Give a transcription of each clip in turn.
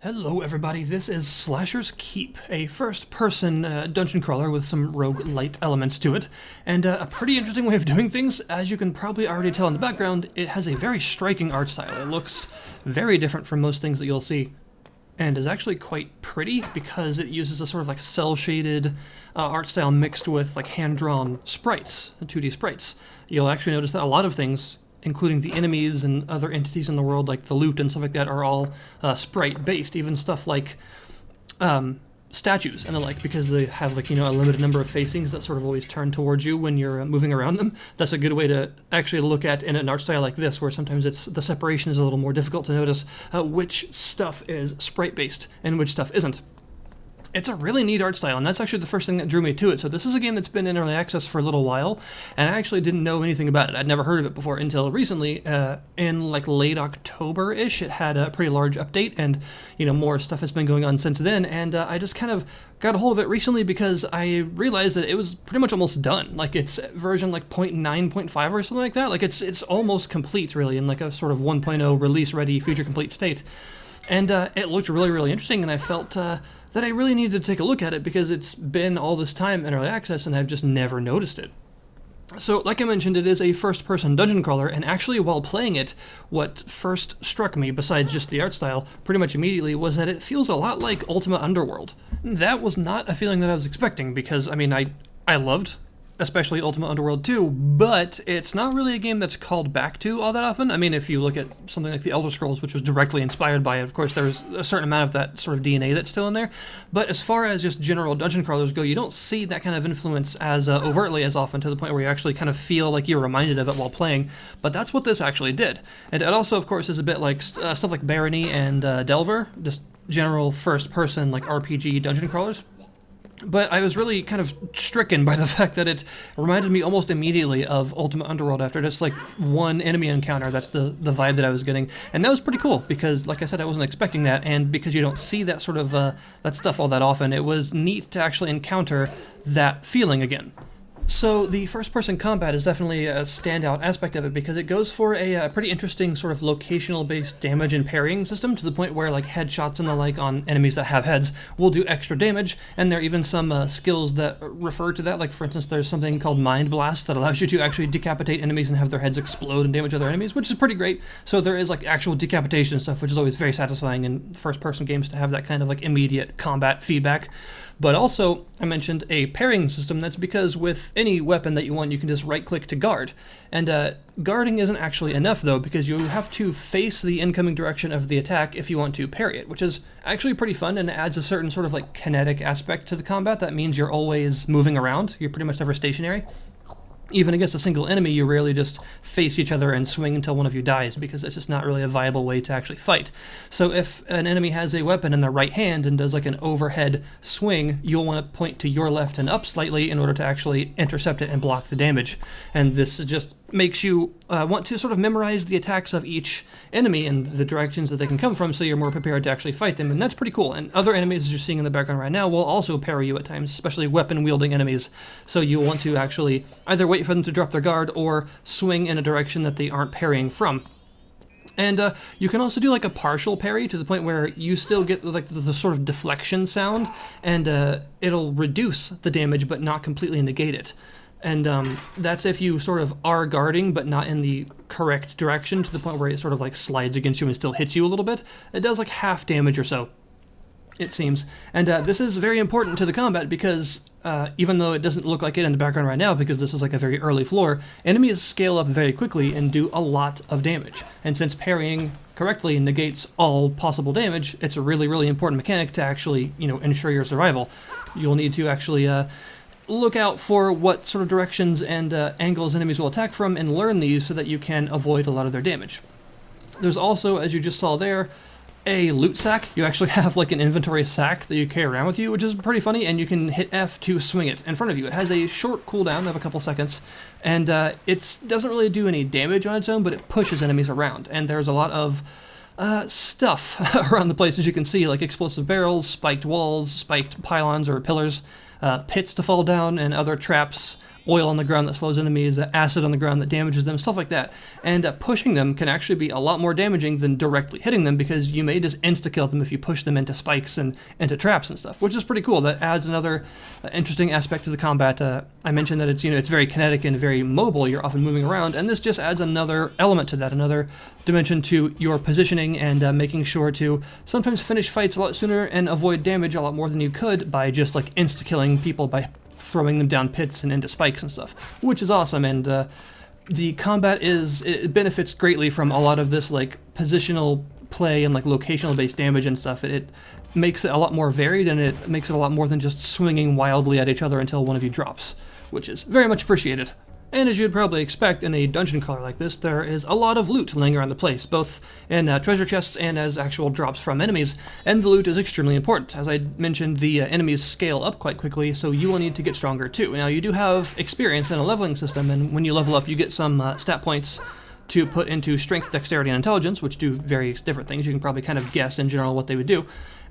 Hello everybody, this is Slasher's Keep, a first-person dungeon crawler with some rogue-lite elements to it, and a pretty interesting way of doing things. As you can probably already tell in the background, it has a very striking art style. It looks very different from most things that you'll see, and is actually quite pretty because it uses a sort of like cel-shaded art style mixed with like hand-drawn sprites, 2D sprites. You'll actually notice that a lot of things, including the enemies and other entities in the world, like the loot and stuff like that, are all sprite-based. Even stuff like statues and the like, because they have like, a limited number of facings that sort of always turn towards you when you're moving around them. That's a good way to actually look at in an art style like this, where sometimes the separation is a little more difficult to notice which stuff is sprite-based and which stuff isn't. It's a really neat art style, and that's actually the first thing that drew me to it. So this is a game that's been in early access for a little while, and I actually didn't know anything about it. I'd never heard of it before until recently. In like late October-ish, it had a pretty large update, and more stuff has been going on since then. And I just kind of got a hold of it recently because I realized that it was pretty much almost done. Like it's version like 0.9, 0.5 or something like that. Like it's almost complete, really, in like a sort of 1.0 release-ready, feature-complete state. And it looked really, really interesting, and I felt that I really needed to take a look at it because it's been all this time in early access and I've just never noticed it. So, like I mentioned, it is a first-person dungeon crawler, and actually while playing it, what first struck me, besides just the art style, pretty much immediately, was that it feels a lot like Ultima Underworld. That was not a feeling that I was expecting, because, I loved especially Ultima Underworld 2, but it's not really a game that's called back to all that often. I mean, if you look at something like the Elder Scrolls, which was directly inspired by it, of course, there's a certain amount of that sort of DNA that's still in there. But as far as just general dungeon crawlers go, you don't see that kind of influence as overtly as often, to the point where you actually kind of feel like you're reminded of it while playing. But that's what this actually did. And it also, of course, is a bit like stuff like Barony and Delver, just general first-person like RPG dungeon crawlers. But I was really kind of stricken by the fact that it reminded me almost immediately of Ultima Underworld after just like one enemy encounter. That's the vibe that I was getting. And that was pretty cool because, like I said, I wasn't expecting that. And because you don't see that sort of that stuff all that often, it was neat to actually encounter that feeling again. So the first-person combat is definitely a standout aspect of it because it goes for a pretty interesting sort of locational-based damage and parrying system, to the point where like headshots and the like on enemies that have heads will do extra damage, and there are even some skills that refer to that. Like, for instance, there's something called Mind Blast that allows you to actually decapitate enemies and have their heads explode and damage other enemies, which is pretty great. So there is like actual decapitation and stuff, which is always very satisfying in first-person games to have that kind of like immediate combat feedback. But also, I mentioned a parrying system. That's because with any weapon that you want, you can just right-click to guard. And guarding isn't actually enough, though, because you have to face the incoming direction of the attack if you want to parry it, which is actually pretty fun and adds a certain sort of like kinetic aspect to the combat. That means you're always moving around. You're pretty much never stationary. Even against a single enemy, you rarely just face each other and swing until one of you dies, because it's just not really a viable way to actually fight. So if an enemy has a weapon in their right hand and does like an overhead swing, you'll want to point to your left and up slightly in order to actually intercept it and block the damage. And this just makes you want to sort of memorize the attacks of each enemy and the directions that they can come from, so you're more prepared to actually fight them, and that's pretty cool. And other enemies, as you're seeing in the background right now, will also parry you at times, especially weapon-wielding enemies. So you'll want to actually either wait for them to drop their guard or swing in a direction that they aren't parrying from. And you can also do like a partial parry, to the point where you still get like the sort of deflection sound, and it'll reduce the damage but not completely negate it. And that's if you sort of are guarding but not in the correct direction, to the point where it sort of like slides against you and still hits you a little bit. It does like half damage or so, it seems. And this is very important to the combat because even though it doesn't look like it in the background right now, because this is like a very early floor, enemies scale up very quickly and do a lot of damage. And since parrying correctly negates all possible damage, it's a really, really important mechanic to actually, ensure your survival. You'll need to actually look out for what sort of directions and angles enemies will attack from, and learn these so that you can avoid a lot of their damage. There's also, as you just saw there, a loot sack. You actually have like an inventory sack that you carry around with you, which is pretty funny, and you can hit F to swing it in front of you. It has a short cooldown of a couple seconds, and it doesn't really do any damage on its own, but it pushes enemies around, and there's a lot of stuff around the place, as you can see, like explosive barrels, spiked walls, spiked pylons or pillars, pits to fall down, and other traps, oil on the ground that slows enemies, acid on the ground that damages them, stuff like that. And pushing them can actually be a lot more damaging than directly hitting them, because you may just insta-kill them if you push them into spikes and into traps and stuff, which is pretty cool. That adds another interesting aspect to the combat. I mentioned that it's very kinetic and very mobile. You're often moving around, and this just adds another element to that, another dimension to your positioning, and making sure to sometimes finish fights a lot sooner and avoid damage a lot more than you could by just like insta-killing people by throwing them down pits and into spikes and stuff, which is awesome. And the combat it benefits greatly from a lot of this like positional play and like locational based damage and stuff. It makes it a lot more varied, and it makes it a lot more than just swinging wildly at each other until one of you drops, which is very much appreciated. And as you'd probably expect in a dungeon crawler like this, there is a lot of loot laying around the place, both in treasure chests and as actual drops from enemies, and the loot is extremely important. As I mentioned, the enemies scale up quite quickly, so you will need to get stronger too. Now, you do have experience in a leveling system, and when you level up, you get some stat points to put into strength, dexterity, and intelligence, which do various different things. You can probably kind of guess in general what they would do.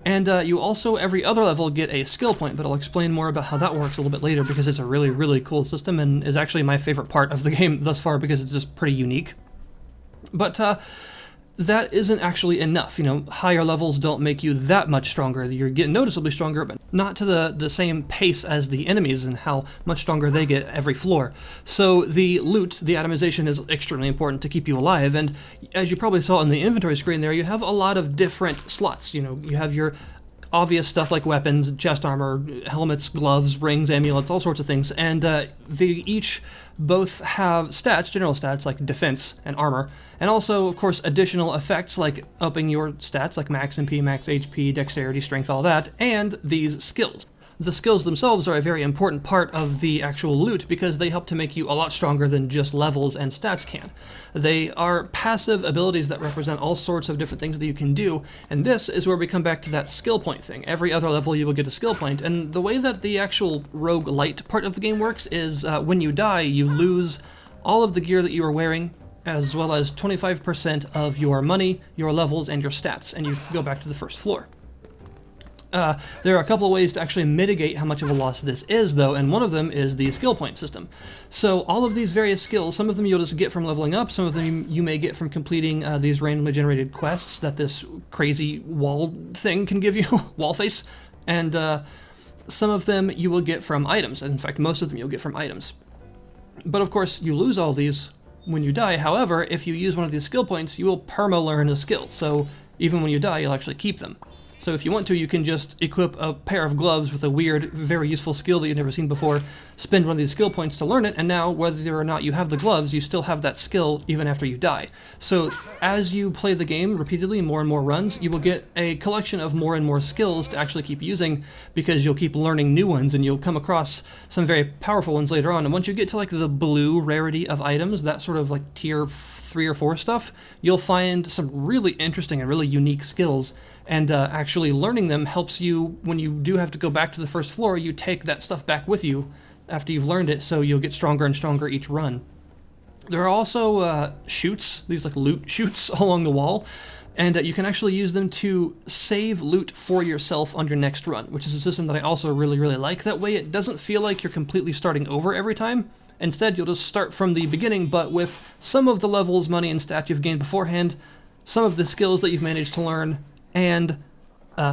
And you also, every other level, get a skill point, but I'll explain more about how that works a little bit later, because it's a really, really cool system and is actually my favorite part of the game thus far, because it's just pretty unique. But that isn't actually enough. Higher levels don't make you that much stronger. You're getting noticeably stronger, but not to the same pace as the enemies and how much stronger they get every floor. So the loot, the atomization, is extremely important to keep you alive, and as you probably saw in the inventory screen there, you have a lot of different slots. You have your obvious stuff like weapons, chest armor, helmets, gloves, rings, amulets, all sorts of things, and they each both have stats, general stats like defense and armor, and also, of course, additional effects like upping your stats like max MP, max HP, dexterity, strength, all that, and these skills. The skills themselves are a very important part of the actual loot, because they help to make you a lot stronger than just levels and stats can. They are passive abilities that represent all sorts of different things that you can do, and this is where we come back to that skill point thing. Every other level you will get a skill point, and the way that the actual rogue-lite part of the game works is when you die, you lose all of the gear that you are wearing, as well as 25% of your money, your levels, and your stats, and you go back to the first floor. There are a couple of ways to actually mitigate how much of a loss this is, though, and one of them is the skill point system. So all of these various skills, some of them you'll just get from leveling up, some of them you may get from completing these randomly generated quests that this crazy wall thing can give you, wall face, and some of them you will get from items. In fact, most of them you'll get from items. But of course, you lose all these when you die. However, if you use one of these skill points, you will perma-learn a skill, so even when you die, you'll actually keep them. So if you want to, you can just equip a pair of gloves with a weird, very useful skill that you've never seen before, spend one of these skill points to learn it, and now, whether or not you have the gloves, you still have that skill even after you die. So as you play the game repeatedly, more and more runs, you will get a collection of more and more skills to actually keep using, because you'll keep learning new ones, and you'll come across some very powerful ones later on. And once you get to like the blue rarity of items, that sort of like tier 3 or 4 stuff, you'll find some really interesting and really unique skills. And actually learning them helps you, when you do have to go back to the first floor, you take that stuff back with you after you've learned it, so you'll get stronger and stronger each run. There are also chutes, these like loot chutes along the wall, and you can actually use them to save loot for yourself on your next run, which is a system that I also really, really like. That way it doesn't feel like you're completely starting over every time. Instead, you'll just start from the beginning, but with some of the levels, money, and stats you've gained beforehand, some of the skills that you've managed to learn, and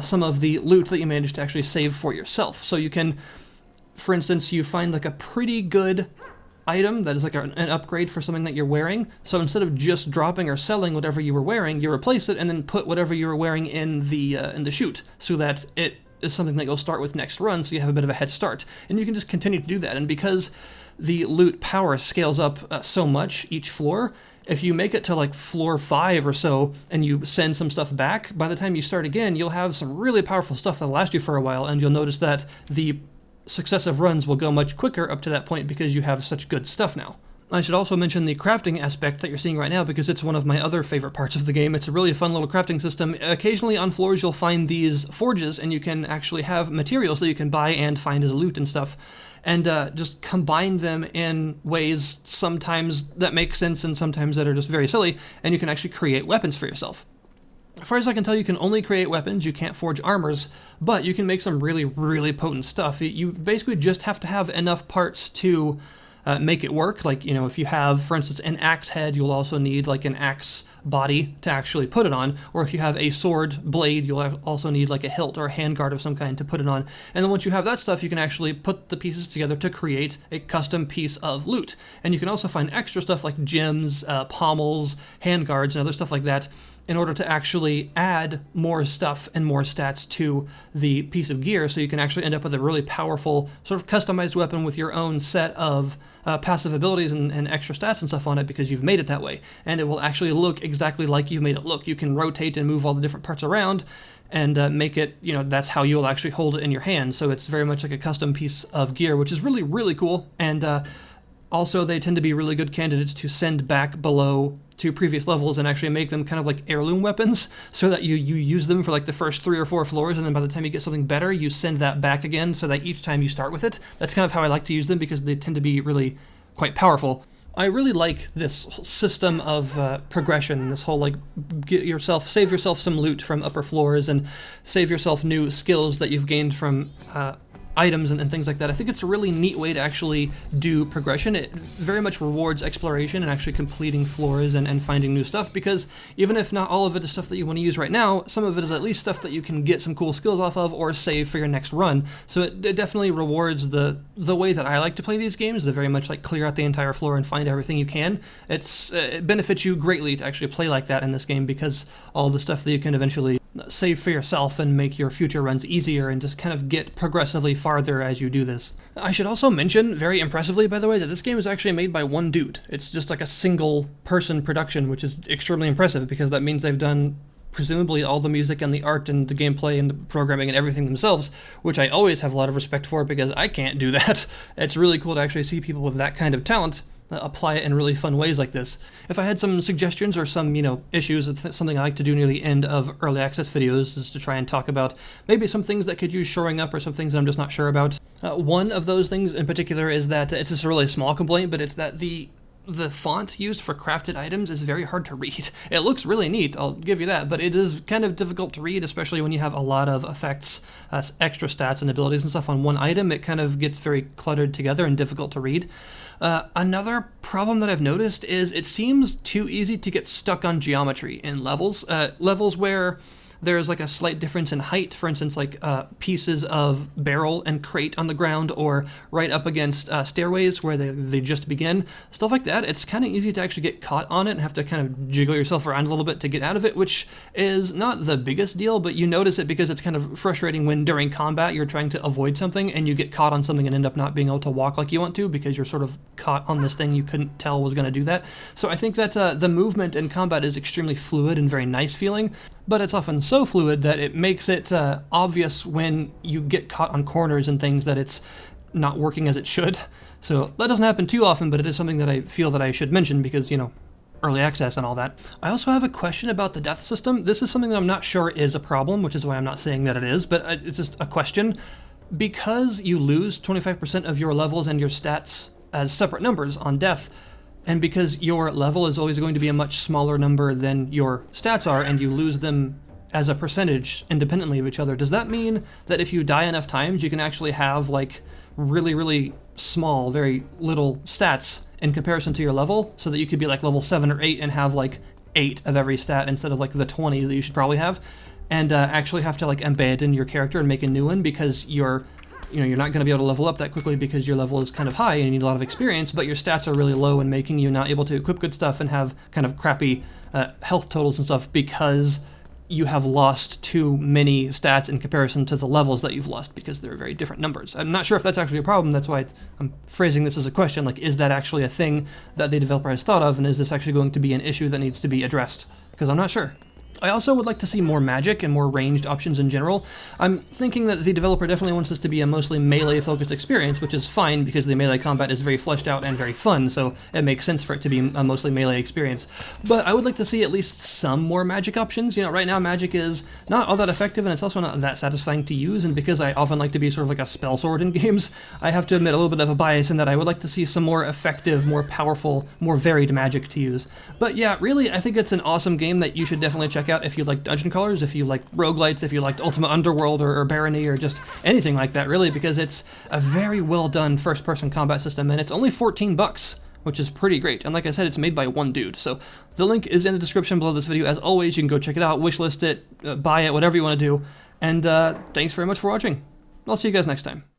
some of the loot that you managed to actually save for yourself. So you can, for instance, you find like a pretty good item that is like an upgrade for something that you're wearing. So instead of just dropping or selling whatever you were wearing, you replace it and then put whatever you were wearing in the chute, so that it is something that you'll start with next run, so you have a bit of a head start. And you can just continue to do that. And because the loot power scales up so much each floor, if you make it to like floor 5 or so and you send some stuff back, by the time you start again, you'll have some really powerful stuff that'll last you for a while, and you'll notice that the successive runs will go much quicker up to that point because you have such good stuff now. I should also mention the crafting aspect that you're seeing right now, because it's one of my other favorite parts of the game. It's a really fun little crafting system. Occasionally on floors you'll find these forges, and you can actually have materials that you can buy and find as loot and stuff, and just combine them in ways sometimes that make sense and sometimes that are just very silly, and you can actually create weapons for yourself. As far as I can tell, you can only create weapons, you can't forge armors, but you can make some really, really potent stuff. You basically just have to have enough parts to make it work. Like, you know, if you have, for instance, an axe head, you'll also need like an axe body to actually put it on, or if you have a sword blade, you'll also need like a hilt or a handguard of some kind to put it on. And then once you have that stuff, you can actually put the pieces together to create a custom piece of loot. And you can also find extra stuff like gems, pommels, handguards, and other stuff like that in order to actually add more stuff and more stats to the piece of gear, so you can actually end up with a really powerful sort of customized weapon with your own set of passive abilities and extra stats and stuff on it, because you've made it that way. And it will actually look exactly like you've made it look. You can rotate and move all the different parts around and make it, you know, that's how you'll actually hold it in your hand. So it's very much like a custom piece of gear, which is really, really cool. And also, they tend to be really good candidates to send back below to previous levels and actually make them kind of like heirloom weapons, so that you use them for like the first 3 or 4 floors, and then by the time you get something better, you send that back again, so that each time you start with it. That's kind of how I like to use them, because they tend to be really quite powerful. I really like this system of progression, this whole like save yourself some loot from upper floors and save yourself new skills that you've gained from items and things like that. I think it's a really neat way to actually do progression. It very much rewards exploration and actually completing floors and finding new stuff, because even if not all of it is stuff that you want to use right now, some of it is at least stuff that you can get some cool skills off of or save for your next run. So it definitely rewards the way that I like to play these games, the very much like clear out the entire floor and find everything you can. It benefits you greatly to actually play like that in this game, because all the stuff that you can eventually save for yourself and make your future runs easier and just kind of get progressively farther as you do this. I should also mention, very impressively by the way, that this game is actually made by one dude. It's just like a single person production, which is extremely impressive, because that means they've done presumably all the music and the art and the gameplay and the programming and everything themselves, which I always have a lot of respect for, because I can't do that. It's really cool to actually see people with that kind of talent apply it in really fun ways like this. If I had some suggestions or some, issues, it's something I like to do near the end of early access videos, is to try and talk about maybe some things that could use shoring up or some things that I'm just not sure about. One of those things in particular is that it's just a really small complaint, but it's that the font used for crafted items is very hard to read. It looks really neat, I'll give you that, but it is kind of difficult to read, especially when you have a lot of effects, extra stats and abilities and stuff on one item. It kind of gets very cluttered together and difficult to read. Another problem that I've noticed is it seems too easy to get stuck on geometry in levels. Levels where there's like a slight difference in height, for instance, like pieces of barrel and crate on the ground, or right up against stairways where they just begin. Stuff like that, it's kind of easy to actually get caught on it and have to kind of jiggle yourself around a little bit to get out of it, which is not the biggest deal, but you notice it because it's kind of frustrating when during combat you're trying to avoid something and you get caught on something and end up not being able to walk like you want to, because you're sort of caught on this thing you couldn't tell was going to do that. So I think that the movement in combat is extremely fluid and very nice feeling, but it's often so fluid that it makes it obvious when you get caught on corners and things that it's not working as it should. So that doesn't happen too often, but it is something that I feel that I should mention because, early access and all that. I also have a question about the death system. This is something that I'm not sure is a problem, which is why I'm not saying that it is, but it's just a question. Because you lose 25% of your levels and your stats as separate numbers on death, and because your level is always going to be a much smaller number than your stats are, and you lose them as a percentage independently of each other, does that mean that if you die enough times, you can actually have like really, really small, very little stats in comparison to your level, so that you could be like level 7 or 8 and have like 8 of every stat instead of like the 20 that you should probably have, and actually have to like abandon your character and make a new one because you're not going to be able to level up that quickly because your level is kind of high and you need a lot of experience, but your stats are really low and making you not able to equip good stuff and have kind of crappy health totals and stuff because you have lost too many stats in comparison to the levels that you've lost because they're very different numbers. I'm not sure if that's actually a problem. That's why I'm phrasing this as a question. Like, is that actually a thing that the developer has thought of, and is this actually going to be an issue that needs to be addressed? Because I'm not sure. I also would like to see more magic and more ranged options in general. I'm thinking that the developer definitely wants this to be a mostly melee-focused experience, which is fine because the melee combat is very fleshed out and very fun, so it makes sense for it to be a mostly melee experience. But I would like to see at least some more magic options. Right now magic is not all that effective, and it's also not that satisfying to use, and because I often like to be sort of like a spell sword in games, I have to admit a little bit of a bias in that I would like to see some more effective, more powerful, more varied magic to use. But yeah, really, I think it's an awesome game that you should definitely check check out if you like dungeon crawlers, if you like roguelites, if you liked Ultima Underworld or Barony, or just anything like that, really, because it's a very well done first-person combat system, and it's only $14, which is pretty great. And like I said, it's made by one dude. So the link is in the description below this video. As always, you can go check it out, wishlist it, buy it, whatever you want to do. And thanks very much for watching. I'll see you guys next time.